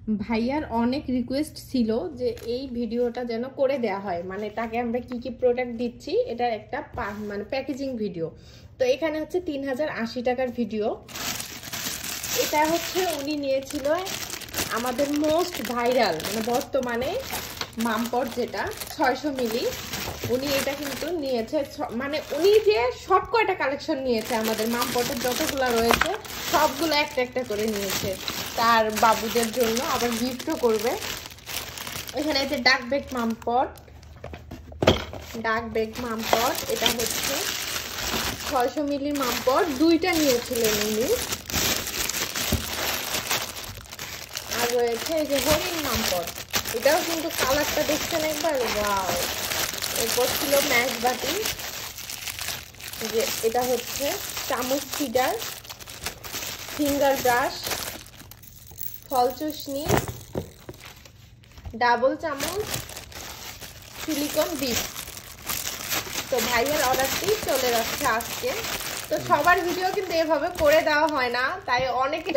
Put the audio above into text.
ভাইয়ার অনেক রিকোয়েস্ট ছিল যে এই ভিডিওটা যেন করে দেয়া হয়, মানে তাকে আমরা কি কি প্রোডাক্ট দিচ্ছি এটা একটা মানে প্যাকেজিং ভিডিও। তো এখানে হচ্ছে 3080 টাকার ভিডিও। এটা হচ্ছে উনি নিয়েছিল আমাদের মোস্ট ভাইরাল মানে বর্তমানে মামপট, যেটা 600 মিলি। উনি এটা কিন্তু নিয়েছে, মানে উনি যে সব কয়টা কালেকশন নিয়েছে আমাদের মামপটের যতগুলো রয়েছে সবগুলো একটা একটা করে নিয়েছে তার বাবুদের জন্য, আবার গিফটও করবে। এখানে যে ডাক বেগ মামপট, এটা হচ্ছে 600 মিলি মামপট, দুইটা নিয়েছিলেন উনি। আর রয়েছে এই যে হরিণ মামপট, এটাও কিন্তু কালারটা দেখছেন একবার, ওয়াও। এরপর ছিল ম্যাশ বাটি, যে এটা হচ্ছে চামচ ফিডার, ফিঙ্গার ব্রাশ, ফল চুষনি, ডাবল চামচ, সিলিকন ডিপ। তো ভাইয়ের অর্ডারটি চলে যাচ্ছে আজকে। তো সবার ভিডিও কিন্তু এভাবে করে দেওয়া হয় না, তাই অনেকে